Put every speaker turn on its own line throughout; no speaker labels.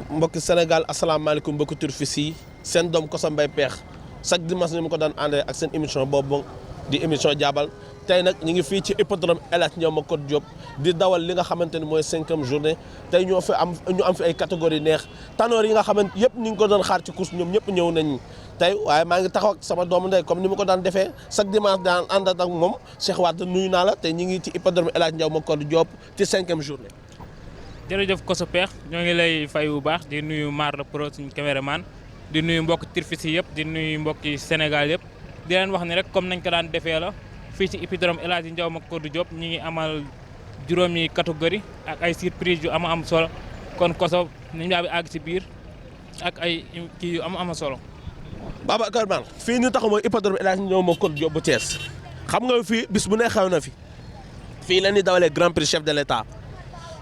mbokki Sénégal asalaamaaleykum mbokki turfis yi seen doom Koso Mbaye Pekh chaque dimanche ni mu ko daan àndee ak seen émission boobu di émission jaabal tey nag ñu ngi fii ci hippodrome El Hadj Ndiaw Macodou Diop di dawal li nga xamante ni mooy 5e journée tey ñu am fi ay catégorie neex tanoor yi nga xamante yëpp ñu ngi ko doon xaar ci course ñoom ñëpp ñëw nañ tey waaye maa ngi taxaw ak sama doomu ndey comme ni ma ko daan defee chaque dimanche daan ànd ak moom Cheikh Wade nuyu naa la tey ñu ngi ci hippodrome El Hadj Ndiaw Macodou Diop ci 5e journée.
jërëjëf Koso Pekh ñoo ngi lay fay bu baax di nuyu Mar la Pro suñu caméraman di nuyu mbokki turfis yi yëpp di nuyu mbokki Sénégal yëpp di leen wax ni rek comme nañ ko daan defee la fii ci hippodrome El Hadj Ndiaw Macodou Diop ñi ngi amal juróomi catégorie ak ay surprise yu am solo kon Koso nañ daa bi àgg ci biir ak ay kii yu am solo.
Babacar Man fii ñu taxaw mooy hippodrome El Hadj Ndiaw Macodou Diop bu Thiès xam nga fii bis bu ne xew na fi fii la ñuy dawalee grand prix chef de l'État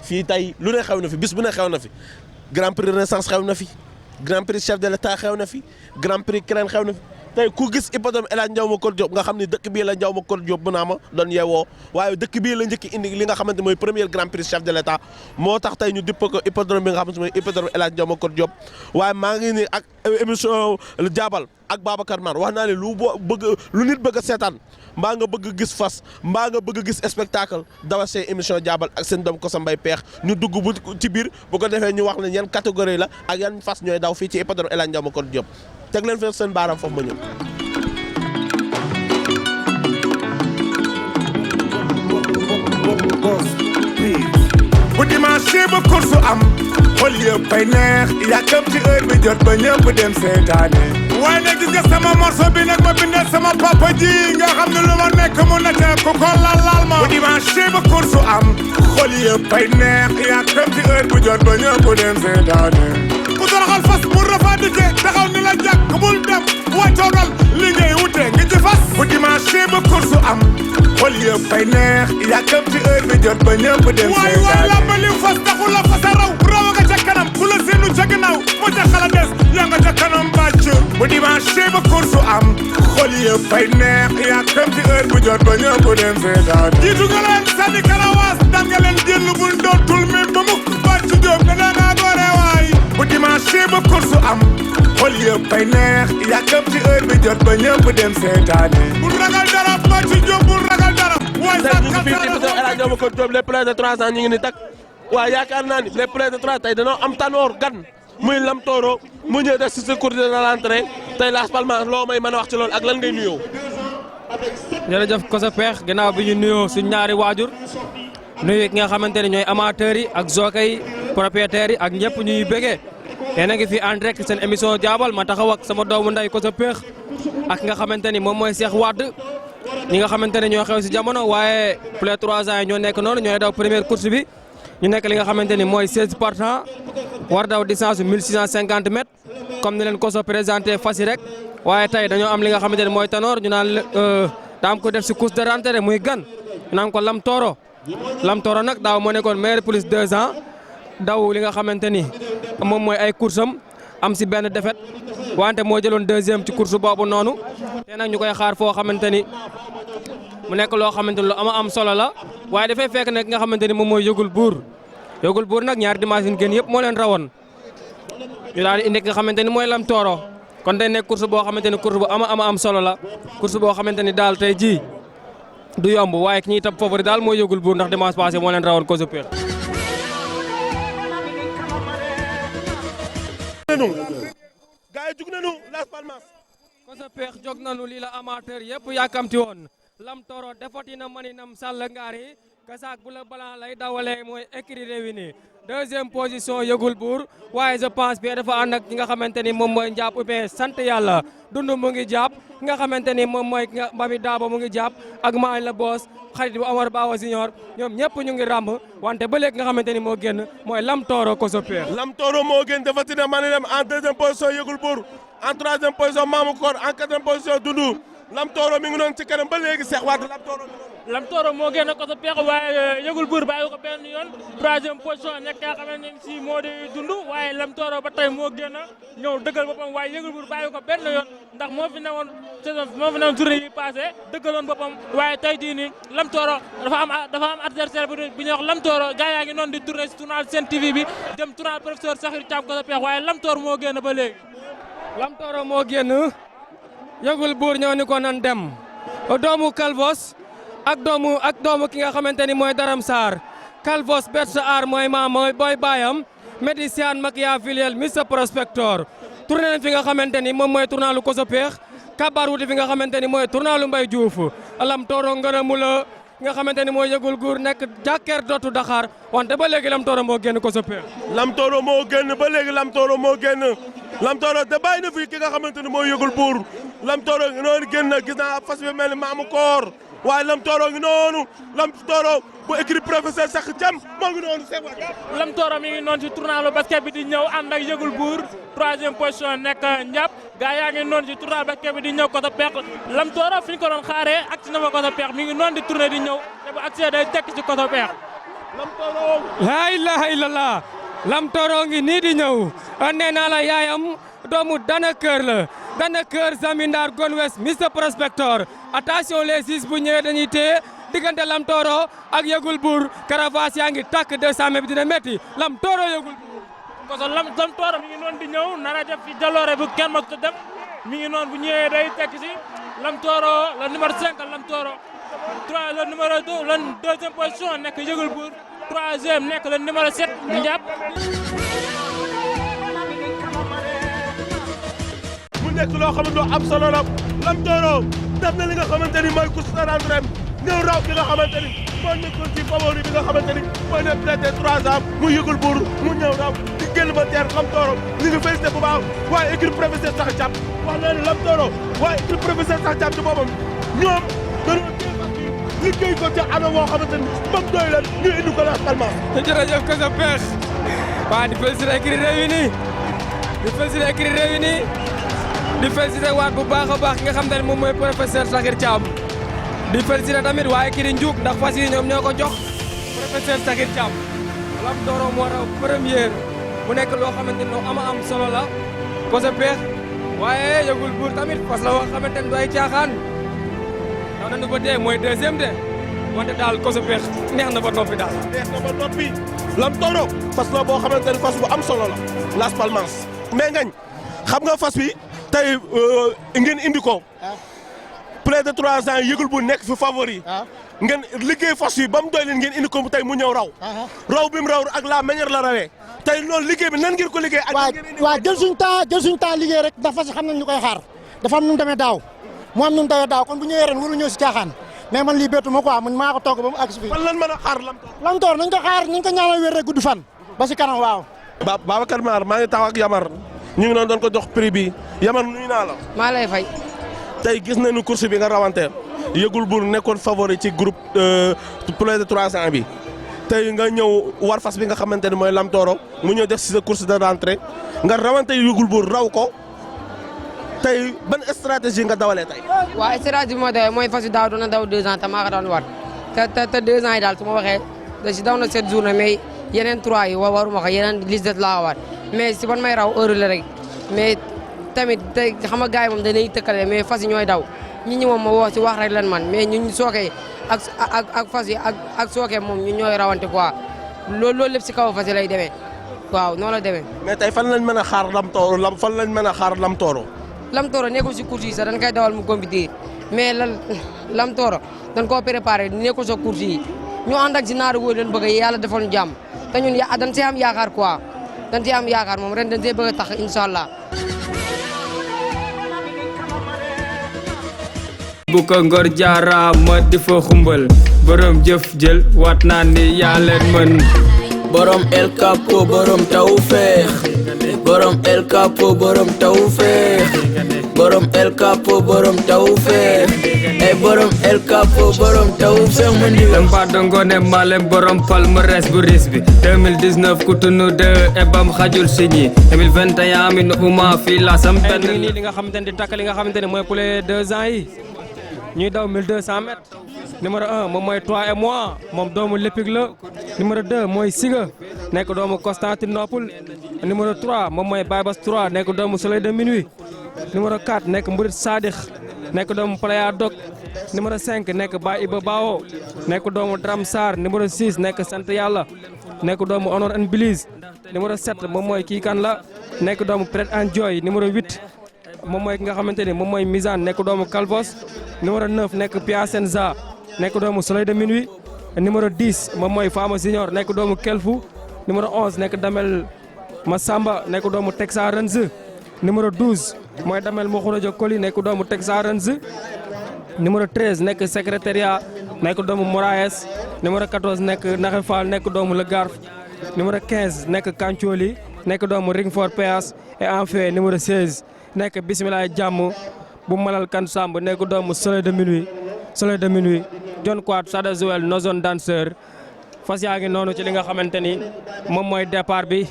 fii tey lu ne xew na fi bis bu ne xew na fi grand prix renaissance xew na fi grand prix chef de l'État xew na fi grand prix crène xew na fi tey ku gis hippodrome El Hadj Ndiaw Macodou Diop nga xam ni dëkk bii la Ndiaw Macodou Diop bu naa ma doon yeewoo waaye dëkk bii la njëkk indi li nga xamante mooy premier grand prix chef de l'État moo tax tey ñu dipp ko hippodrome bi nga xamante mooy hippodrome El Hadj Ndiaw Macodou Diop waaye maa ngi ni ak émission jaabal ak Babacar Mar wax naa ne lu nit bëgg a seetaan mbaa nga bëgg gis fas mbaa nga bëgg gis spectacle dawa seen émission jaabal ak seen doom Koso Mbaye Pekh ñu dugg bu ci biir bu ko defee ñu wax leen yan catégorie la ak yan fas ñooy daw fii ci hippodrome El Hadj Ndiaw Macodou Diop teg leen fee seen baaraam foofu ma ñëw.
bu dimanche ba course am xol yëpp ay neex yàkkam ci heure bi jot ba ñëpp dem seetaane waaye nag gis nga sama morceau bi nag ma bindal sama papa ji nga xam ne lu ma nekk mu na te ku ko laal ma bu dimanche ba course am xol yëpp ay neex yàkkam ci heure bi jot ba ñëpp dem seetaane ku toroxal fas mu rafadike taxaw ni la jàkk bul dem waay toogal li ngay wute ngi ci fas bu dimanche ba course am xol yëpp ay neex yàkkam ci heure bi jot ba ñëpp dem seetaane waay lamba li fas taxul la fas a raw nga ca kanam ku la seenu ca gannaaw mu ca xala des yaa nga ca kanam bàcc bu dimanche ba course am xol yëpp ay neex yàkkam ci heure bi jot ba ñëpp dem seetaane jiitu nga leen sànni karawaas daan nga leen jël bul dootul mi ba mukk bàcc jóob ne da ngaa gore waay bu dimanche ba course am xol yëpp ay neex yàkkam ci heure bi jot ba ñëpp dem seetaane bul ragal dara bàcc jóob bul ragal dara waay
tey ñu ngi fii ci hippodrome El Hadj Ndiaw Macodou Diop les plus de 3 ans ñu ngi ni tak waaw yaakaar naa ni les plus de 3 tey dañoo am tanoor gan muy Lam Toro mu ñëw def si sa cours de l'entrée tey Las Palmas loo may mën a wax ci loolu ak lan ngay nuyoo.
jërëjëf Koso Pekh ginnaaw bi ñu nuyoo suñ ñaari waajur nuyu ki nga xamante ne ñooy amateurs yi ak jockey yi propriétaires yi ak ñëpp ñuy bëggee yéen a ngi fi en direct seen émission jaabal ma taxaw ak sama doomu nday Koso Pekh ak nga xamante ni moom mooy Cheikh Wade ñi nga xamante ne ñoo xew si jamono waaye plus de 3 ans yi ñoo nekk noonu ñooy daw première course bi ñu nekk li nga xamante ni mooy 16 partants war daw distance 1650 mètres comme ni leen Koso présenté fas yi rek waaye tey dañoo am li nga xamante ni mooy tanoor ñu naan daa am ko def si course de rentrée muy gan ñu naan ko Lam Toro nag daaw moo nekkoon meilleur plus 2 ans daw li nga xamante ni moom mooy ay course am si benn défaite wante moo jëloon 2e ci course boobu noonu te nag ñu koy xaar foo xamante ni mu nekk loo xamante ni lu am solo la waaye dafay fekk nag nga xamante ni moom mooy yëgul buur nag ñaari dimanche yi gën yëpp moo leen rawoon ñu daal di indi nga xamante ni mooy Lam Toro kon day nekk course boo xamante ni course bu am solo la course boo xamante ni daal tey ji du yomb waaye ki ñuy tab favori daal mooy yëgul buur ndax dimanche passé moo leen rawoon Koso Pekh.
gaa yi jug nañu Las Palmas.
Koso Pekh jóg nañu lii la amateur yëpp yàkkamti woon Lam Toro defati na maninam sàll ngaari kasaak bu la balan lay dawalee mooy écrit réuni 2e position yëgul buur waaye je pense bien dafa ànd ak ñi nga xamante ni moom mooy njàpp ubee sant yàlla dund mu ngi jàpp ki nga xamante ni moom mooy Mami Daabo mu ngi jàpp ak maañ la boos xarit bu Omar Bawa Junior ñoom ñëpp ñu ngi ràmb wante ba léegi nga xamante ni moo génn mooy Lam Toro Koso Pekh.
Lam Toro moo génn defati na maninam en 2e position yëgul buur en 3e position Mamou Kor en 4e position Dundu Lam Toro mi ngi noonu ci kanam ba léegi Cheikh Wade Lam Toro
Lam Toro moo génn Koso Peex waaye yëgul buur bàyyi ko benn yoon 3e position nekk nga xamante ne si moo di dund waaye Lam Toro ba tey moo génn ñëw dëggal boppam waaye yëgul buur bàyyi ko benn yoon ndax moo fi newoon saison moo fi newoon journée yi passé dëggaloon boppam waaye tey jii nii Lam Toro dafa am adversaire bi ñuy wax Lam Toro gars yaa ngi noonu di tourné si tournal Sen TV bi dem tournal professeur Sakhir Thiam Koso Peex waaye Lam Toro moo génn ba léegi.
Lam Toro moo génn yëgul buur ñëw ni ko nan dem doomu Calvos ak doomu ki nga xamante ni mooy Daram Sarr Calvos Bersa Aar mooy maam mooy booy baayam médecin Machiavélique Mr Prospector tourné nañ fi nga xamante ni moom mooy tournalu Koso Peex kabar wuti fi nga xamante ni mooy tournalu Mbaye Diouf Lam Toro ngërëmu la nga xamante ni mooy yëgul guur nekk jàkkeer dootu Dakar wante ba léegi Lam Toro moo génn Koso Peex.
Lam Toro moo génn ba léegi Lam Toro moo génn Lam Toro te bàyyi na fi ki nga xamante ni mooy yëgul buur Lam Toro noonu génn gis naa fas bi mel ni maamu koor waaye Lam Toro ngi noonu Lam Toro bu écrit professeur Sakhir Thiam moo ngi noonu c'est vrai.
Lam Toro mi ngi noonu ci tournalu basket bi di ñëw ànd ak yëgul buur 3e position nekk njàpp gaa yaa ngi noonu ci tournalu basket bi di ñëw Koso Peex Lam Toro fi ñu ko doon xaaree agsi na fa Koso Peex mi ngi noonu di tourné di ñëw te bu agsee day tekk ci Koso Peex.
Lam Toro.
laa ilaaha illallah Lam Toro ngi nii di ñëw nee naa la yaayam doomu Dana Kër la Dana Kër Zamindar Gonwes Mr Prospector attention les 6 bu ñëwee dañuy téye diggante Lam Toro ak yëgul buur caravage yaa ngi takk 200 mètres bi dina métti Lam Toro yëgul buur.
Koso Lam Toro mi ngi noonu di ñëw nara def fi jaloore bu kenn ma ko def mi ngi noonu bu ñëwee day tekk ci Lam Toro le numéro 5 Lam Toro 3 le numéro 2 le 2e position nekk yëgul buur 3e nekk le numéro 7 Ndiap.
mu nekk loo xamante ni am solo la Lam Toro def na li nga xamante ni mooy course de rentrée ñëw raw ki nga xamante ni moo nekkoon ci favori bi nga xamante ni mooy ne traité 3 ans mu yëgul buur mu ñëw raw di génn ba teer Lam Toro ñu ngi félicité bu baax waaye équipe professeur Sakhir Thiam wax na ne Lam Toro waaye équipe professeur Sakhir Thiam ci boppam ñoom dañoo liggéey ko ca anam woo xamante ni moom doy leen ñu indi ko la actuellement.
jërëjëf Koso Peex waa di félicité écurie Réunis di félicité écurie Réunis di félicité waat bu baax a baax ki nga xam ne moom mooy professeur Sakhir Thiam di félicité tamit waa écurie Ndiouk ndax fas yi ñoom ñoo ko jox professeur Sakhir Thiam Lam Toro moo raw première mu nekk loo xamante ni ama am solo la Koso Peex waaye yëgul buur tamit fas la woo xamante ni doy caaxaan daw nañu ba dee mooy 2e de wante daal Koso Peex neex na ba noppi daal.
neex na ba noppi Lam Toro fas la boo xamante ni fas bu am solo la Las Palmas mais ngañ xam nga fas bi tey ngeen indi ko plus de 3 ans yëgul bu nekk fi favori ngeen liggéey fas yi ba mu doy leen ngeen indi ko tey mu ñëw raw bi mu raw ak la manière la rawee tey loolu liggéey bi nan ngeen ko liggéey. ak
waaw jël suñu temps liggéey rek ndax fas yi xam nañ ñu koy xaar dafa am nu mu demee daaw mu am nu mu demee daaw kon bu ñëwee ren waru ñëw si caaxaan mais man lii bettu ma quoi man maa ko togg ba mu àgg si fii.
fan lan mën a xaar
Lam Toro nañ ko xaar nañ ko ñaanal wér rek gudd fan ba si kanam waaw.
Babacar Mar maa ngi taxaw ak Yamar ñu ngi doon ko jox prix bi Yamar nuyu naa la.
maa lay fay.
tey gis nañu course bi nga rawante yëgul buur nekkoon favori ci groupe plus de 3 ans bi tey nga ñëw war fas bi nga xamante ne mooy Lam Toro mu ñëw def si sa course de rentrée nga rawante yëgul buur raw ko tey ban stratégie nga dawalee tey.
waaw stratégie bi ma dawee mooy fas yu daaw doon na daw 2 ans te maa ko doon war te 2 ans yi daal su ma waxee da si daw na 7 journée mais yeneen 3 yi waruma ko yeneen liste laa war mais si ban may raw heure la rek mais tamit tey xam nga gars yi moom dañuy tëkkale mais fas yi ñooy daw ñi ñi moom ma woo si wax rek lan man mais ñun sookee ak fas yi ak sookee moom ñun ñooy rawante quoi loolu lépp si kaw fas yi lay demee waaw noonu la demee.
mais tey fan lañ mën a xaar Lam Toro fan lañ mën a xaar Lam Toro.
Lam Toro nekkul si course yi sax dañ koy dawal mu compétir mais Lam Toro dañ koo préparé nekkul sa course yi ñu ànd ak si naaru wóor leen bëgg yàlla defal ñu jàmm te ñun dañ see am yaakaar quoi dañ see am yaakaar moom ren dañ see bëgg a tax incha allah.
bu ko ngor jaaraama di fa xumbal borom jëf jël waat naa ni yaa leen mën.
borom El Capo borom tawfeex borom El Capo borom tawfeex borom El Capo borom tawfeex ay borom El Capo borom tawfeex ma ndi
dang ba dongone malem borom palmarès bu ris bi 2019 Cotonou 2 ebam xajul si ñi 2021 mi no uma fii la sam benn nii li nga xamante ne di takk li nga xamante ne mooy pour les 2 ans yi ñuy daw 1200 mètres. numéro 1 moom mooy Toi et moi moom doomu Lépig la. numéro 2 mooy Siga nekk doomu Constantinople. numéro 3 moom mooy Baybas 3 nekk doomu Soleil de Minuit. numéro 4 nekk Mburit Sadix nekk doomu Playa Dog. numéro 5 nekk Baye Iba Bao nekk doomu Dram Sarr. numéro 6 nekk Sant Yàlla nekk doomu Honor and Belize. numéro 7 moom mooy kii kan la nekk doomu Pret and Joy. numéro 8 moom mooy ki nga xamante ni moom mooy Misaan nekk doomu Calvos. numéro 9 nekk Piacenza nekk doomu Soleil de Minuit. numéro 10 moom mooy Fama Junior nekk doomu Kelfu. numéro 11 nekk Damel Massamba nekk doomu Texas Rens. numéro 12 mooy Damel Mokhurajo Koli nekk doomu Texas Rens. numéro 13 nekk secrétariat nekk doomu Moraes. numéro 14 nekk Naxe Fall nekk doomu Le Garf. numéro 15 nekk Kancholi nekk doomu Ringford PS. et enfin numéro 16 nekk Bismillah Jàmm bu Malal Kan Samb nekk doomu Soleil de Minuit. Soleil de Minuit John Quad Sada Joel Nozon Danseur fas yaa ngi noonu ci li nga xamante ni moom mooy départ bi.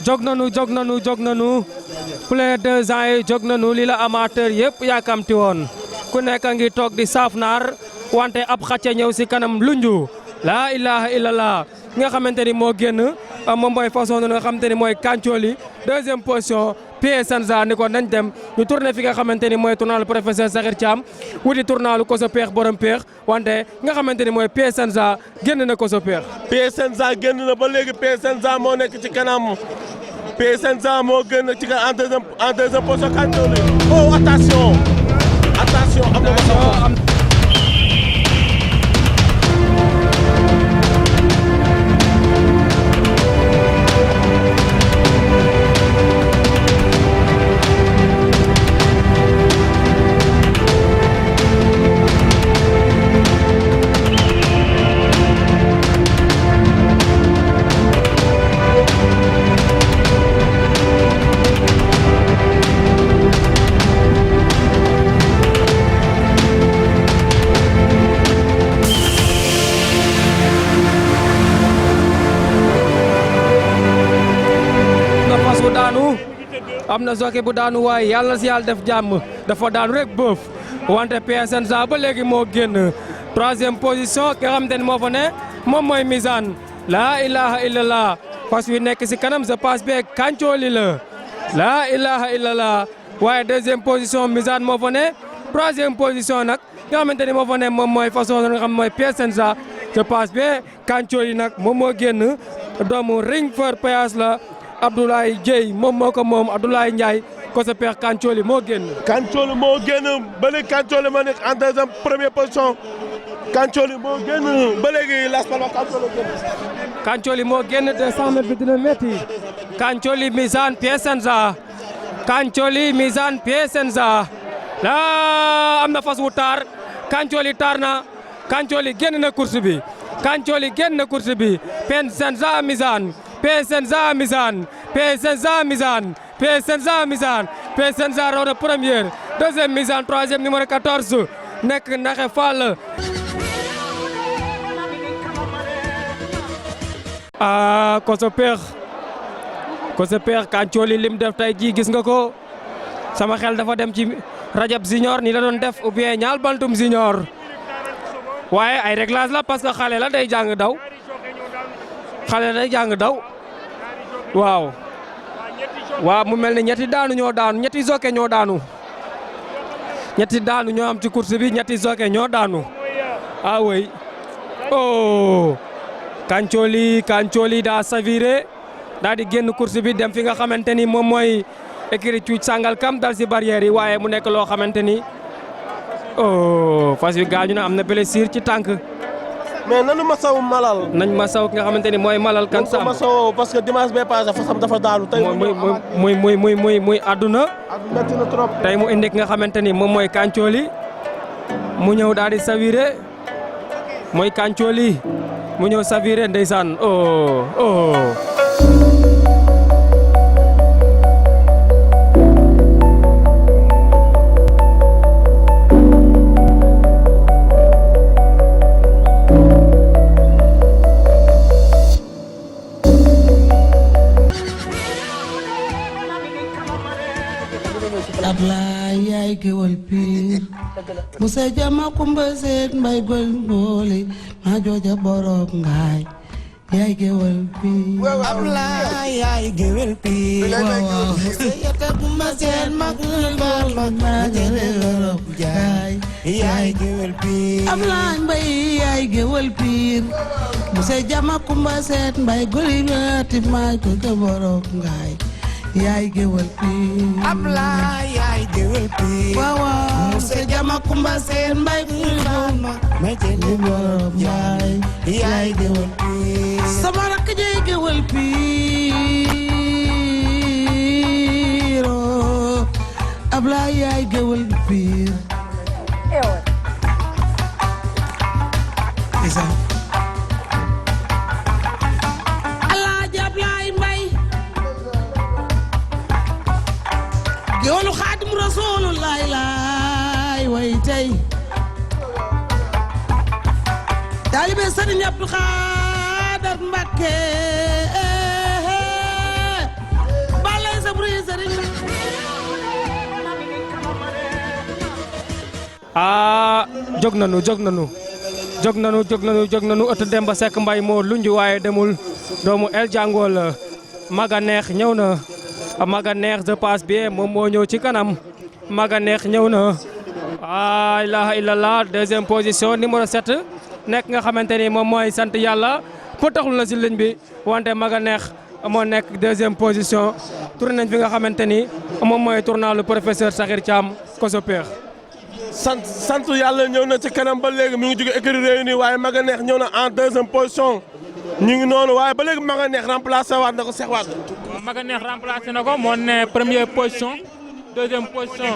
jóg nañu plus de 2 ans yi jóg nañu li la amateur yëpp yaakamti woon ku nekk a ngi toog di saaf naar wante ab xacca ñëw si kanam lunju laa ilaha illallah nga xamante ni moo génn moom mooy façon nga xamante ni mooy Kancholi deuxième position Pierre Sanza ni ko nañ dem ñu tourné fi nga xamante ni mooy tournalu professeur Sakhir Thiam wuti tournalu Koso Peex borom Peex wante nga xamante ni mooy Pierre Sanza génn na Koso Peex.
Pierre Sanza génn na ba léegi Pierre Sanza moo nekk ci kanam Pierre Sanza moo génn ci en deuxième position Kancholi. Oh attention am na ko.
am na jockey bu daanu waaye yàlla si yàlla def jàmm dafa daanu rek bëf wante Pierre Sanza ba léegi moo génn troisième position ki nga xamante ne moo fa ne moom mooy Misaan laa ilaha illallah fas wi nekk si kanam je passe be Kancholi la laa ilaha illallah waaye deuxième position Misaan moo fa ne troisième position nag nga xamante ne moo fa ne moom mooy façon nga xam mooy Pierre Sanza je passe be Kancholi nag moom moo génn doomu Ringford PS la Abdoulaye Dieye moom moo ko moom Abdoulaye Ndiaye Koso Peex Kancholi moo génn.
Kancholi moo génn ba léegi Kancholi moo nekk en deuxième première position Kancholi moo génn ba léegi Las Palmas Kancholi génn.
Kancholi moo génn 200 mètres bi dina métti Kancholi Misaan Pierre Sanza Kancholi Misaan Pierre Sanza laa am na fas wu taar Kancholi taar na Kancholi génn na course bi Kancholi génn na course bi Pierre Sanza Misaan. Pierre Sanza Misaan Pierre Sanza Misaan Pierre Sanza Misaan Pierre Sanza raw na première deuxième Misaan troisième numéro 14 nekk Naxe Fall. Koso Peex Kancholi lim def tey jii gis nga ko sama xel dafa dem ci Rajab Junior ni la doon def ou bien ñaal Bantum Junior waaye ay réglage la parce que xale la day jàng daw. xale day jàng daw waaw mu mel ni ñetti daanu ñoo daanu ñetti jockey ñoo daanu ñetti daanu ñoo am ci course bi ñetti jockey ñoo daanu ah oui oh Kancholi daa saviré daa di génn course bi dem fi nga xamante ni moom mooy écurie Cuuc Sangalkam dal si barrière yi waaye mu nekk loo xamante ni oh fas wi gaañu na am na blessure ci tànk.
mais nanu masawu malal.
nañ masaw ki nga xamante ni mooy malal kan sam
masawu parce que dimanche bee passé fasam dafa daanu. tey
muy àdduna.
metti na trop.
tey mu indi ki nga xamante ni moom mooy Kancholi mu ñëw daal di saviré mooy Kancholi mu ñëw saviré ndeysaan oh.
Musa jama kumba seet mbay gol boole ma jooja borom ngaay yaay gewal piir Ablaay yaay gewal piir Musa yata kumba seet mag bal ma jooja borom ngaay yaay gewal piir Ablaay mbay yaay gewal piir Musa jama kumba seet mbay gol ma jooja borom ngaay yaay gewal piir Ablaay yaay gewal piir waaw Musa jama kumba seen mbay ma jooja borom ngaay yaay gewal piir sama rakk jey gewal piir Ablaay yaay gewal piir Alaaji Ablaay Mbay gewal Xaadimu Rasuulullaay laay way tey taalibe Sëriñ Abdu Xaadar Mbakke balay sa buri sëriñ
jóg nanu ëtt Demba Seck Mbay moo lunju waaye demul doomu El Jàngool Maga Neex ñëw na Maga Neex je passe bien moom moo ñëw ci kanam Maga Neex ñëw na ilaha illallah deuxième position numéro 7 nekk nga xamante ni moom mooy sant yàlla po taxul na si ligne bi wante Maga Neex moo nekk deuxième position tourné nañ fi nga xamante ni moom mooy tournalu professeur Sakhir Thiam Koso Peex
sant yàlla ñëw na ci kanam ba léegi mi ngi jóge écurie Réunis waaye Maga Neex ñëw na en deuxième position ñu ngi noonu waaye ba léegi Maga Neex remplacé waat na ko Cheikh Wade.
Maga Neex remplacé na ko moo ne première position deuxième position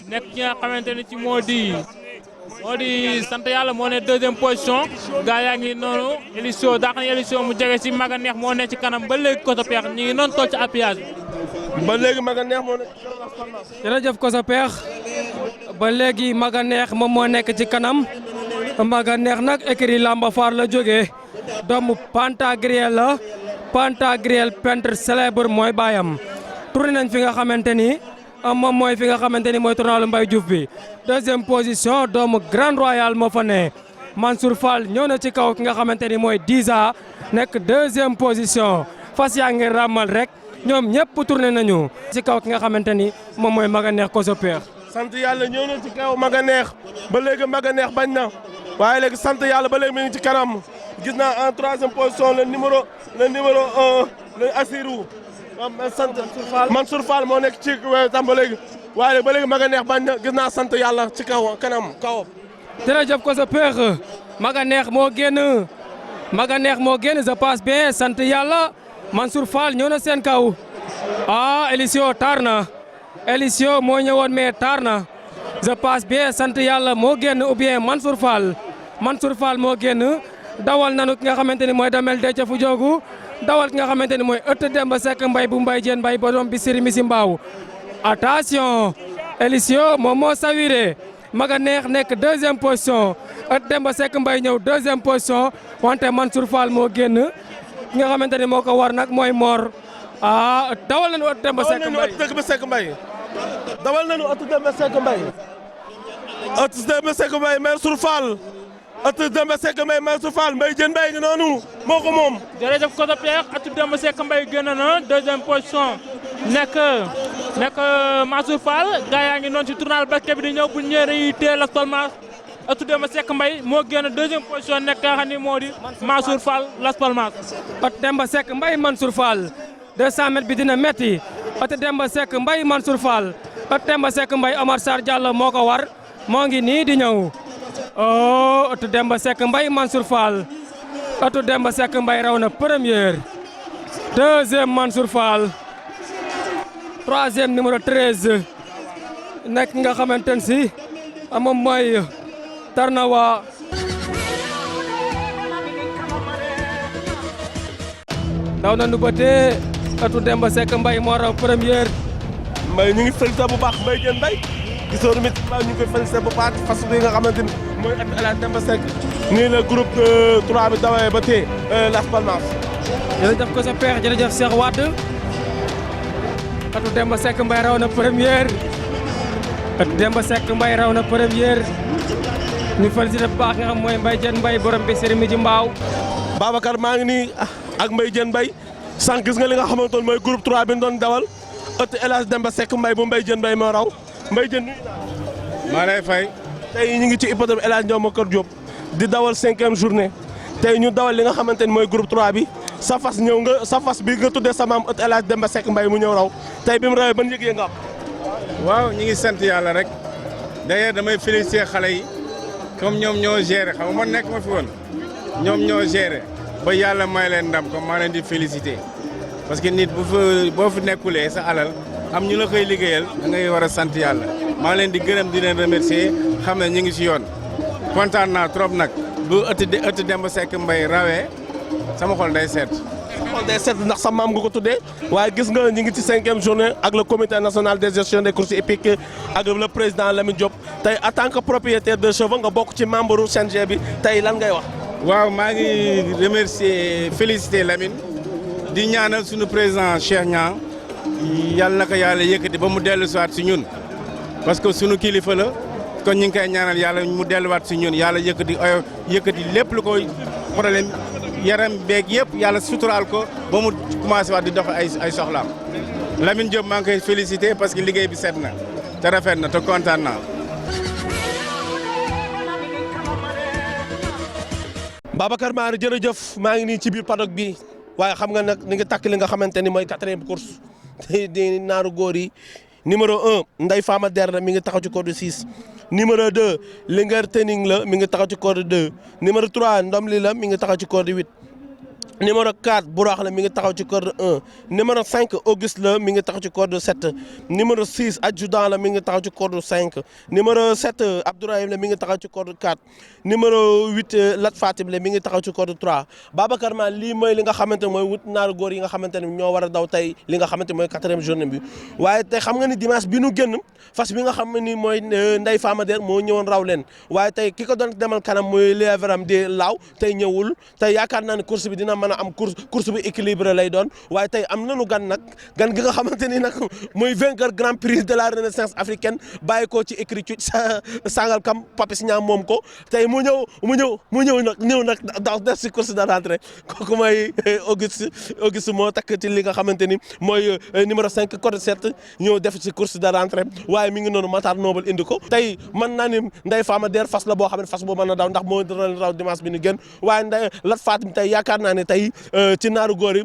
nekk ki nga xamante ni ci moo di sant yàlla moo ne deuxième position gaa yaa ngi noonu émission daax na émission mu jege si Maga Neex moo ne ci kanam ba léegi Koso Peex ñu ngi noonu toog ci appuyage
ba léegi Maga Neex moo ne.
jërëjëf Koso Peex ba léegi Maga Neex moom moo nekk ci kanam Maga Neex nag écurie Lamba Faar la jógee doomu Pantagruel la Pantagruel peintre célèbre mooy baayam tourné nañ fi nga xamante ni moom mooy fi nga xamante ni mooy tournalu Mbaye Diouf bi deuxième position doomu Grand Royal moo fa ne Mansour Fall ñëw na ci kaw ki nga xamante ni mooy Diza nekk deuxième position fas yaa ngi ràmmal rek ñoom ñëpp tourné nañu ci kaw ki nga xamante ni moom mooy Maga Neex Koso Peex
sant yàlla ñëw na ci kaw Maga Neex ba léegi Maga Neex bañ na waaye léegi sant yàlla ba léegi mi ngi ci kanam gis naa en troisième position le numéro 1 le Assirou sant Mansour Fall moo nekk ci tam ba léegi waaye ba léegi Maga Neex bañ na gis naa sant yàlla ci kaw kanam kawam.
jërëjëf Koso Peex Maga Neex moo génn je passe bien sant yàlla Mansour Fall ñëw na seen kaw Elisio tar na Elisio moo ñëwoon mais tar na je passe bien sant yàlla moo génn ou bien Mansour Fall moo génn dawal nanu ki nga xamante ni mooy damel Déthié fu joogu dawal ki nga xamante ni mooy ëtt Demba Seck Mbay bu Mbay Jeen Mbay borom bi siri misi mbaaw attention Elisio moom moo sawiré Maga Neex nekk deuxième position ëtt Demba Seck Mbay ñëw deuxième position wante Mansour Fall moo génn ki nga xamante ni moo ko war nag mooy Mor dawal nañu ëtt Demba Seck Mbay
dawal nañu ëtt Demba Seck Mbay Mansour Fall ëtt Demba Seck Mbay Mansour Fall Mbay Jeen Mbay ngi noonu moo ko moom.
jërëjëf Koso Peex ëtt Demba Seck Mbay génn na deuxième position nekk Mansour Fall gaa yaa ngi noonu ci tournal basket bi di ñëw bu ñëwee dañuy téye Las Palmas ëtt Demba Seck Mbay moo génn deuxième position nekk nga xam ni moo di Mansour Fall Las Palmas.
ëtt Demba Seck Mbay Mansour Fall 200 mètres bi dina metti ëtt Demba Seck Mbay Mansour Fall ëtt Demba Seck Mbay Omar Sarr Diallo moo ko war moo ngi nii di ñëw ëtt Demba Seck Mbay Mansour Fall ëtt Demba Seck Mbay raw na première deuxième Mansour Fall troisième numéro 13 nekk nga xamante ne si moom mooy Tarnawa daw na nu ba tee ëtt Demba Seck Mbay moo raw première
Mbay ñu ngi félicité bu baax Mbay Jeen Mbay gisoo tamit ñu ngi koy félicité bu baax fas bi nga xamante ni mooy ëtt El Hadj Demba Seck nii la groupe de 3 bi dawee ba tee Las Palmas.
jërëjëf Koso Peex jërëjëf Cheikh Wade ëtt Demba Seck Mbay raw na première Demba Seck Mbaye raw na première ñu félicité bu baax nga xam mooy Mbaye Diène Mbaye borom bi sëriñ mi ji mbaaw.
Babacar maa ngi nii ak Mbaye Diène Mbaye sànq gis nga li nga xamante ne mooy groupe 3 bi ñu doon dawal ëtt El Hadj Demba Seck Mbaye bu Mbaye Diène Mbaye moo raw Mbaye Diène nuyu naa.
maa lay fay.
tey ñu ngi ci hippodrome El Hadj Ndiaw Diop di dawal 5e journée tey ñu dawal li nga xamante ne mooy groupe 3 bi sa fas ñëw nga sa fas bi nga tuddee sa maam ëtt El Hadj Demba Seck Mbaye mu ñëw raw tey bi mu rawee ban yëg-yëg nga am.
waaw ñu ngi sant yàlla rek d'ailleurs damay féliciter xale yi comme ñoom ñoo géré xam nga man nekk ma fi woon ñoom ñoo géré ba yàlla may leen ndam comme maa leen di féliciter parce que nit boo fi nekkulee sa alal am ñu la koy liggéeyal da ngay war a sant yàlla maa ngi leen di gërëm di leen remercier xam ne ñu ngi si yoon kontaan naa trop nag bu ëtt Demba Seck Mbaye rawee sama xol day seet.
xool day seet ndax sa maam nga ko tuddee waaye gis nga ñu ngi ci 5e journée ak le comité national de gestion des courses hippiques ak le président Lamine Diop tey en tant que propriétaire de chevaux nga bokk ci membre CNG bi tey lan ngay wax.
waaw maa ngi remercier féliciter Lamine di ñaanal suñu président Cheikh Niang yàlla na ko yàlla yëkkati ba mu dellu siwaat si ñun parce que suñu kilifa la kon ñu ngi koy ñaanal yàlla mu delluwaat si ñun yàlla yëkkati lépp lu koy problème yaram beeg yëpp yàlla suturaal ko ba mu commencé waat di dox ay soxlaam Lamine Diop maa ngi koy féliciter parce que liggéey bi set na te rafet na te kontaan naa.
Babacar Mar jërëjëf maa ngi nii ci biir paddock bi waaye xam nga nag ni nga takk li nga xamante ni mooy 4e course di naaru góor yi numéro 1 Ndeye Fama Der la mi ngi taxaw ci code 6 numéro 2 Linguère Tening la mi ngi taxaw ci code 2 numéro 3 Ndomli la mi ngi taxaw ci code 8 numéro 4 Bourax la mi ngi taxaw ci code 1 numéro 5 Auguste la mi ngi taxaw ci code 7 numéro 6 Adjudant la mi ngi taxaw ci code 5 numéro 7 Abdourahim la mi ngi taxaw ci code 4 numéro 8 Lat Fatim la mi ngi taxaw ci code 3 Babacar Ma lii mooy li nga xamante ne mooy wut naaru góor yi nga xamante ne ñoo war a daw tey li nga xamante mooy 4e journée bi waaye tey xam nga ni dimanche bi nu génn fas bi nga xam ne ni mooy Ndeye Fama Der moo ñëwoon raw leen waaye tey ki ko doon demal kanam mooy Léveram di laaw tey ñëwul tey yaakaar naa ne course bi dina mën a am course bi équilibré lay doon waaye tey am nañu gan gi nga xamante ni nag mooy vainqueur grand prix de la renaissance africaine bàyyi ko ci écriture Sangalkam Papis Niang moom ko tey mu ñëw nag daw def si course de rentrée kooku mooy Auguste moo takk ci li nga xamante ni mooy numéro 5 code 7 ñëw def ci course de rentrée waaye mi ngi noonu Matar Noble indi ko tey mën naa ni Ndeye Fama Der fas la boo xam ne fas boo mën a daw ndax moo doon raw dimanche bi ni gën waaye Ndeye Lat Fatim tey yaakaar naa ne tey ci naaru góor yi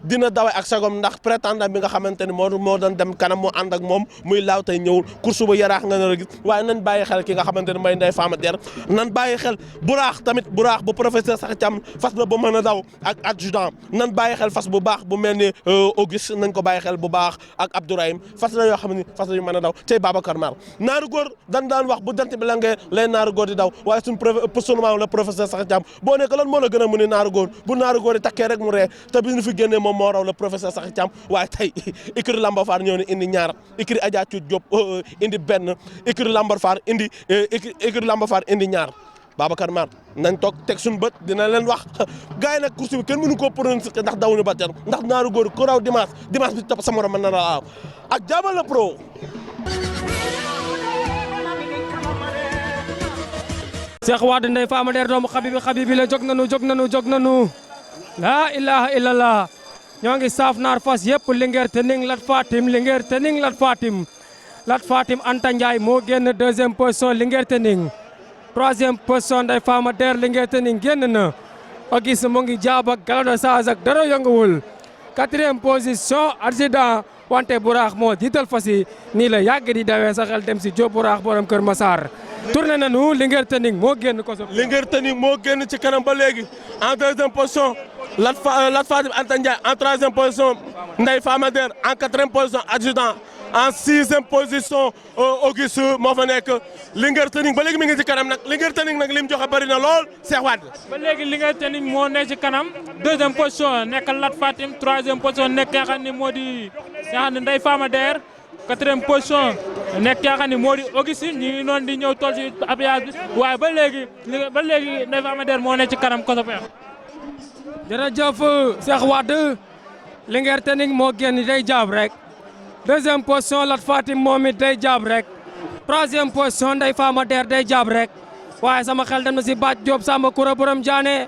dina dawe ak sagom ndax prétendant bi nga xamante ni moo doon dem kanam moo ànd ak moom muy laaw tey ñëwul course bu yaraax nga nar a gis waaye nan bàyyi xel ki nga xamante ne mooy Ndeye Fama Der nan bàyyi xel buraax bu professeur sax cam fas la bu mën a daw ak adjudant nan bàyyi xel fas bu baax bu mel ni Auguste nañ ko bàyyi xel bu baax ak Abdourahim fas la yoo xam ne fas la yu mën a daw tey Babacar Mar naaru góor daan wax bu dant bi la ngee lay naaru góor di daw waaye suñu maam la professeur sax cam boo nekk lan moo la gën a mu ni naaru góor bu naaru góor yi takkee rek mu ree te bi ñu fi génnee moom moo raw la professeur sax cam waaye tey écurie Lambar Fall ñëw ne indi ñaar écurie Adja Cuut Diop indi benn écurie Lambar Fall indi ñaar Babacar Mar nañ toog teg suñu bët dina leen wax gars yi nag course bi kenn mënu koo prononcé ndax dawuñu ba ter ndax naaru góor ku raw dimanche bi topp sa morom mën na la ak Jamal la pro.
Cheikh Wade Ndeye Fama Der doomu Xabibi la jóg nanu laa ilaha illallah ñoo ngi saaf naar fas yëpp Linguère Tening Lat Fatim Anta Ndiaye moo génn 2e position Linguère Tening 3e position Ndeye Fama Der Linguère Tening génn na Auguste mu ngi jaab ak galado saas ak dara yënguwul 4e position Adjudant wante Buraax moo jiital fas yi nii la yàgg di dawee sa xel dem si Diop Buraax borom Kër Massar tourné nañu Linguère Tening moo génn ko so
Linguère Tening moo génn ci kanam ba léegi en 2e position Lat Fatim Anta Ndiaye en 3e position Ndeye Fama Der en 4e position Adjudant en 6e position Auguste moo fa nekk Linguère Tening ba léegi mi ngi ci kanam nag Linguère Tening nag lim joxe bëri na lool Cheikh Wade.
ba léegi Linguère Tening moo nekk ci kanam 2e position nekk Lat Fatim 3e position nekk nga xam ne moo di Ndeye Fama Der 4e position nekk yaa xam ne moo di Auguste ñu ngi noonu di ñëw tool ci abiage bi waaye ba léegi Ndeye Fama Der moo nekk ci kanam koso peex.
jërëjëf Cheikh Wade Linguère Tening moo génn day jaab rek deuxième position Lat Fatim moom it day jàpp rek troisième position Ndeye Fama Der day jàpp rek waaye sama xel dem na si Bac Diop Samba Koura borom Diané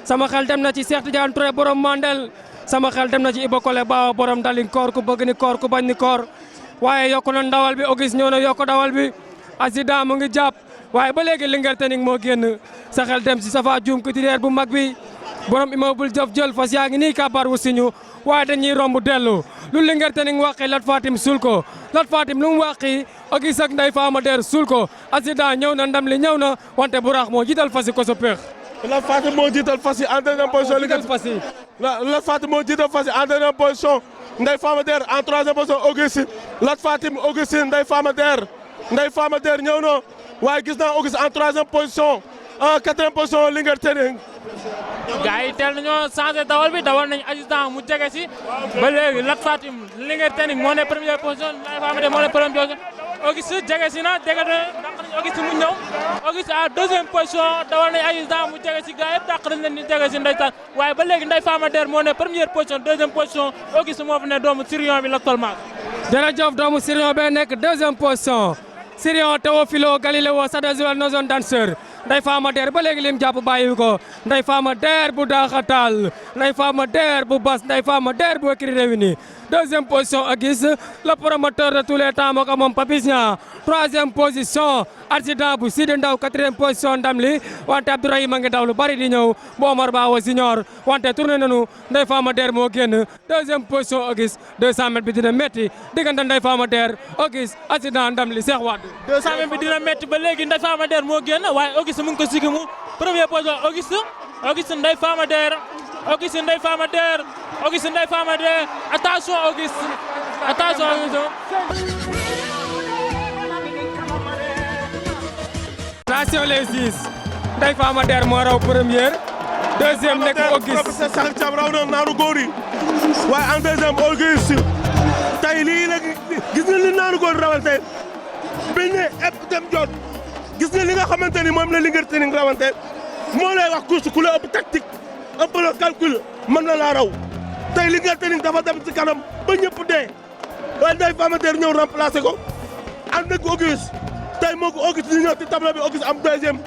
sama xel dem na ci Cheikh Tidiane Touré borom Mandel sama xel dem na ci Iba Kole Ba borom dalin koor ku bëgg ni koor ku bañ ni koor waaye yokku na ndawal bi Auguste ñëw na yokku dawal bi accident mu ngi jàpp waaye ba léegi Linguère Tening moo génn sa xel dem si Safa Dioum couturière bu mag bi borom immeuble jëf jël fas yaa ngi nii kabar wu siñu waaye dañuy romb dellu lu Linguère Tening wàqi Lat Fatim suul ko Lat Fatim lu mu wàqi Auguste ak Ndeye Fama Der suul ko accident ñëw na ndam li ñëw na wante bu raax moo jiital fas yi ko sa peex
Lat Fatim moo jiital fas yi en deuxième position Lat Fatim moo jiital fas yi en deuxième position Ndeye Fama Der en troisième position Auguste Lat Fatim Auguste Ndeye Fama Der ñëw na waaye gis naa Auguste en troisième position en quatrième position Linguère Tening
gars yi teel nañoo changé dawal bi dawal nañu assistant mu jege si ba léegi Lat Fatim Linguère Tening moo ne première position Ndeye Fama Der moo ne première position Auguste jege si na dégg nañu Auguste mu ñëw Auguste à deuxième position dawal nañu assistant mu jege si gars yëpp dàq nañu leen ni jege si ndeysaan waaye ba léegi Ndeye Fama Der moo ne première position deuxième position Auguste moo fi ne doomu Sirion bi l'actuellement.
jërëjëf doomu Sirion bee nekk deuxième position Sirion Théophilo Galileo Sadazuel Nozon danseur Ndeye Fama Der ba léegi lim jàpp bàyyi ko Ndeye Fama Der bu daaxatal Ndeye Fama Der bu bas Ndeye Fama Der bu écrit réuni deuxième position Auguste le promoteur de tous les temps moo ko moom Papis Niang troisième position accident bu Sidi Ndaw quatrième position ndam li wante Abdourahim a ngi daw lu bari di ñëw bu Omar Bawo Senior wante tourné nañu Ndeye Fama Der moo génn deuxième position Auguste 200 mètres bi dina métti diggante Ndeye Fama Der Auguste accident ndam li Cheikh Wade
200 mètres bi dina métti ba léegi Ndeye Fama Der moo génn waaye Auguste mu ngi ko sigimu première position Auguste Ndeye Fama Der Auguste Ndeye Fama Der Auguste Ndeye Fama Der attention Auguste
attention les 6 Ndeye Fama Der moo raw première deuxième nekk Auguste
professeur Sakh Thiam raw na naaru góor yi waaye en deuxième Auguste tey lii la gis nga li naaru góor rawante biñ ne ëpp dem jot gis nga li nga xamante ni moom la Linguère Tening rawante moo lay wax course ku la ëpp tactique ëpp la calcul mën na laa raw tey Linguère Tening dafa dem ci kanam ba ñëpp dee waaye Ndeye Fama Der ñëw remplacé ko ànd ak Auguste tey moo ko Auguste ñu ñëw ci tableau bi Auguste am deuxième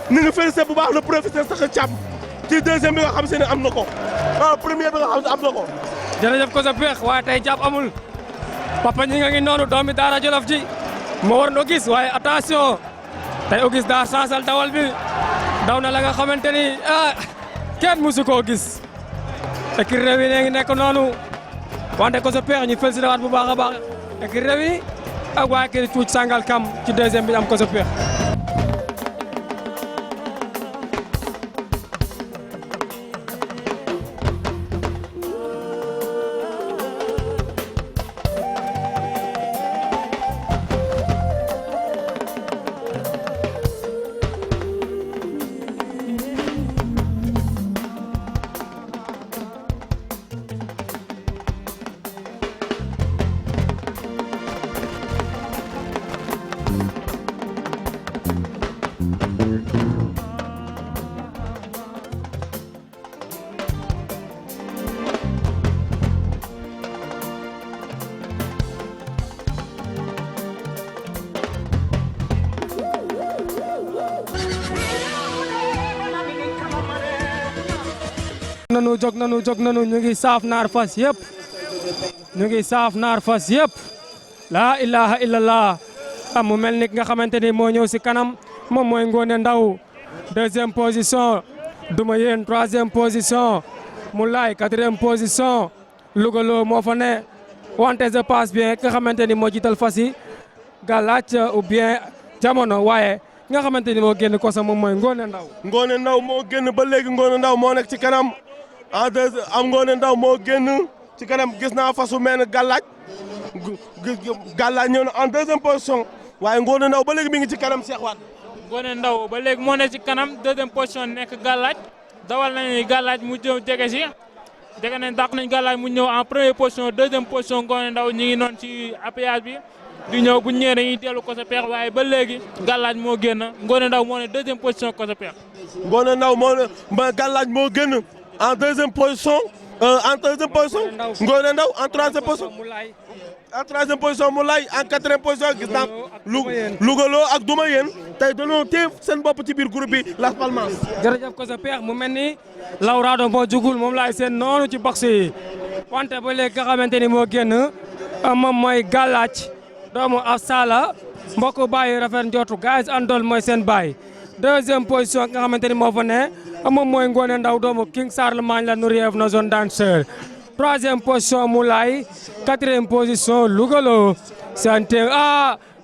ni ngi félicité bu baax le professeur Sakh Thiam ci deuxième bi nga xam se ne am na ko premier bi nga xam se am na ko
jërëjëf ko sa peex waaye tey jàpp amul papa ñi nga ngi noonu doomi daara Jolof ji moo war Auguste waaye attention tey Auguste daa sansal dawal bi daw na la nga xamante ni kenn musu koo gis écurie Rewmi ngi nekk noonu wante ko sa peex ñu félicité waat bu baax a baax écurie Rewmi ak waa écurie Cuuc Sangalkam ci deuxième bi am ko sa peex jóg nanu ñu ngi saaf naar fas yëpp laa ilaha illallah mu mel ni nga xamante ni moo ñëw si kanam moom mooy Ngoné Ndaw deuxième position Duma Yéen troisième position Moulay quatrième position Louga Lo moo fa ne wante je passe bien nga xamante ni moo jiital fas yi Galaaj ou bien Jamono waaye nga xamante ni moo génn kosa moom mooy Ngoné Ndaw
Ngoné Ndaw moo génn ba léegi Ngoné Ndaw moo nekk ci kanam en deux am Ngoné Ndaw moo génn ci kanam gis naa fasu mel ne Galaaj ñëw na en deuxième position waaye Ngoné Ndaw ba léegi mi ngi ci kanam Cheikh Wade.
Ngoné Ndaw ba léegi moo nekk ci kanam deuxième position nekk Galaaj dawal nañu Galaaj mu ñëw jege si jege nañ dàq nañ Galaaj mu ñëw en première position deuxième position Ngoné Ndaw ñi ngi noonu ci appuyage bi di ñëw bu ñëwee dañuy dellu ko sa peex waaye ba léegi Galaaj moo génn Ngoné Ndaw moo ne deuxième position ko sa peex.
Ngoné Ndaw moo ne Galaaj moo génn en deuxième position en deuxième position Ngoné Ndaw en troisième position en troisième position Moulay en quatrième position gis naa Lougaloo ak Duma yéen tey dañoo téye seen bopp ci biir groupe bi Las Palmas.
jërëjëf ko sa peex mu mel ni Laurado moo jugul moom laay seen noonu ci box yi wante ba léegi nga xamante ni moo génn moom mooy Galaaj doomu Afsala mbokk bàyyi rafet njortu gaz andol mooy seen baay deuxième position nga xamante ni moo fa ne moom mooy Ngoné Ndaw doomu King Charlemagne la Nouriev na zone danseur troisième position Moulay quatrième position Lougaloo santé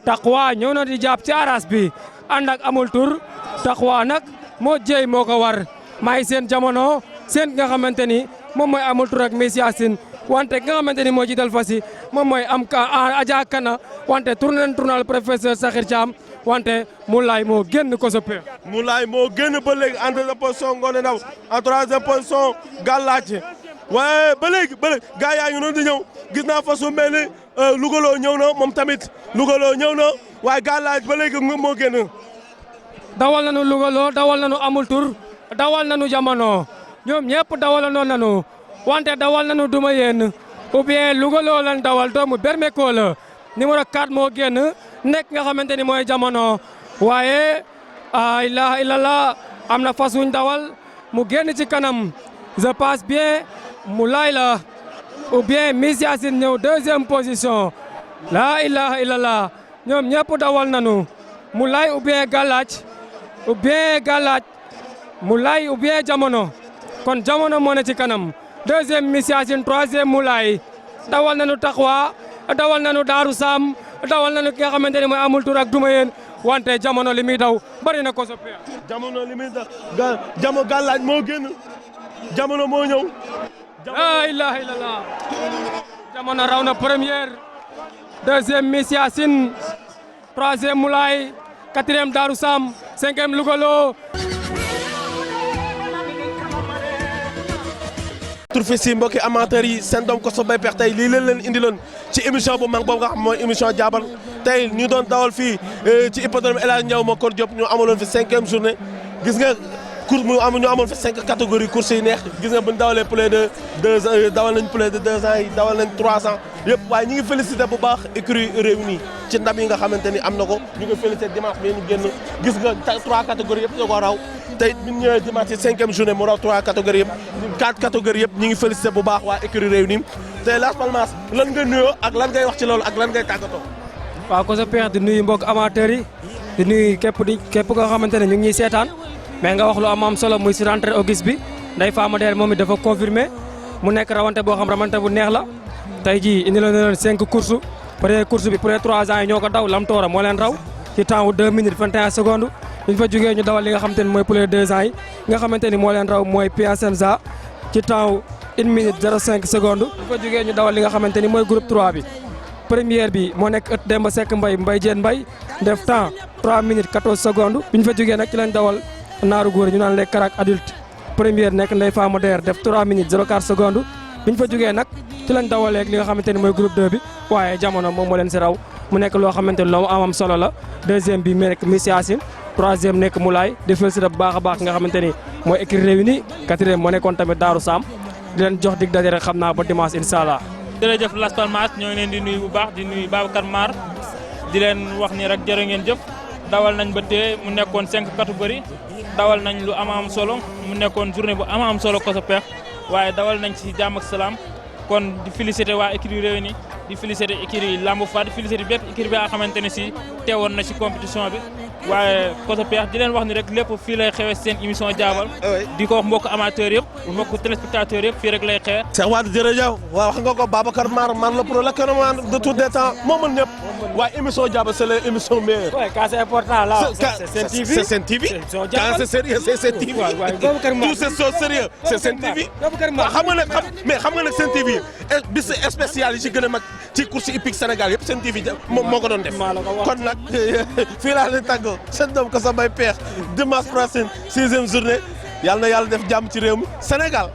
Taqwa ñëw na di jàpp ci aras bi ànd ak amul tur Taqwa nag moo jëy moo ko war maay seen jamono seen nga xamante ni moom mooy amul tur ak Miss Yacine wante nga xamante ni moo jiital fas yi moom mooy am Adja Kana wante tournal professeur Sakhir Thiam wante Moulay moo génn ko sa peex.
Moulay moo génn ba léegi en deuxième position Ngoné Ndaw en troisième position Galaaj waaye ba léegi gars yaa ngi noonu di ñëw gis naa fasu mel ni Lougaloo ñëw na moom tamit Lougaloo ñëw na waaye Galaaj ba léegi moo génn.
dawal nañu Lougaloo dawal nañu amul tur dawal nañu jamono ñoom ñëpp dawalandoo nañu wante dawal nañu duma yéen ou bien Lougaloo lañ dawal doomu Bermeko la numéro 4 moo génn nekk nga xamante ni mooy jamono waaye ilaha illallah am na fas wuñ dawal mu génn ci kanam je passe bien Moulay la ou bien Miss Yacine ñëw deuxième position la ilaha illallah ñoom ñëpp dawal nañu Moulay ou bien Galaaj Moulay ou bien jamono kon jamono moo ne ci kanam deuxième Miss Yacine troisième Moulay dawal nañu Taqwa dawal nañu Daaru Sam dawal nañu ki nga xamante ne mooy amul tur ak duma yéen wante jamono li muy daw bari na ko sa peex.
jamono li muy daw Galaaj moo génn jamono moo ñëw.
la ilaha illallah jamono raw na première deuxième Miss Yacine troisième Moulay quatrième Daaru Sam cinquième Lougaloo.
turfis yi mbokki amateurs yi seen doom Koso Bay Peex tey lii leen indiloon ci émission bu mag boobu nga xam mooy émission jaabal tey ñu doon dawal fii ci hippodrome El Hadj Ndiaw Macor Diop ñu amaloon fi 5e journée gis nga course ñu amoon fi 5 catégories course yi neex gis nga bu ñu dawalee plus de 2 ans dawal nañ plus de 2 ans yi dawal nañ 3 ans yëpp waaye ñu ngi félicité bu baax écurie Rewmi ci ndam yi nga xamante ni am na ko ñu ngi félicité dimanche bi ñu génn gis nga 3 catégories yëpp ñu ko raw tey bi ñu ñëwee dimanche ci 5e journée mu raw 3 catégories yëpp 4 catégories yëpp ñu ngi félicité bu baax waa écurie Rewmi tey Las Palmas lan nga nuyoo ak lan ngay wax ci loolu ak lan ngay tàggatoo.
waaw ko sa peex di nuyu mbokk amateurs yi di nuyu képp koo xamante ne ñu ngi ñuy seetaan mais nga wax lu am solo muy si rentrée Auguste bi Ndeye Fama Der moom it dafa confirmé mu nekk rawante boo xam rawante bu neex la tey jii indi la leen 5 courses première course bi premier 3 ans yi ñoo ko daw Lam Toora moo leen raw ci temps wu 2 minutes 21 secondes ñu fa jógee ñu dawal li nga xamante ni mooy premier 2 ans yi nga xamante ni moo leen raw mooy Piacenza ci temps wu 1 minute 05 secondes ñu fa jógee ñu dawal li nga xamante ni mooy groupe 3 bi première bi moo nekk ëtt Demba Seck Mbaye Diène Mbaye def temps 3 minutes 14 secondes bi ñu fa jógee nag ci lañ dawal naaru góor ñu naan les karak adulte première nekk Ndeye Fama Der def 3 minutes 04 secondes bi ñu fa jógee nag ci lañ dawaleeg li nga xamante ni mooy groupe 2 bi waaye jamono moom moo leen si raw mu nekk loo xamante ni loo am solo la deuxième bi mu nekk Miss Yacine troisième nekk Moulay di félicité bu baax a baax nga xamante ni mooy écurie Rewmi quatrième moo nekkoon tamit Daaru Sam di leen jox dig daje rek xam naa ba dimanche incha allah.
jërëjëf Las Palmas ñoo ngi leen di nuyu bu baax di nuyu Babacar Mar di leen wax ni rek jërë ngeen jëf dawal nañ ba tey mu nekkoon 5 catégories dawal nañ lu am solo mu nekkoon journée bu am solo Koso Peex waaye dawal nañ ci jàmm ak salaam kon di félicité waa écurie Rewmi di félicité écurie Lamb Fa di félicité bépp écurie bi nga xamante ne si teewoon na ci compétition bi waaye Koso Peex di leen wax ni rek lépp fii lay xewee seen émission jaabal di ko wax mbokk amateurs yëpp mbokk téléspectateurs yëpp fii rek lay xewee.
Cheikh Wade jërëjëf waaw wax nga ko Babacar Mar man la pro le caméraman de tous les temps moo mën ñëpp waaye émission jaabal c'est l'émission meilleure.
Ouais, quand c'est important là c'est TV.
C'est Sen TV. Quand c'est sérieux c'est Sen TV. Tout c'est so sérieux c'est Sen TV. xam nga nag xam nga nag Sen TV bis spécial yi ci gën a mag ci course hippique Sénégal yëpp Sen TV moo ko doon def kon nag fii laa leen tàggoo seen doom Koso Bay Peex dimanche prochain 6e journée yàlla na yàlla def jàmm ci réew mi Sénégal.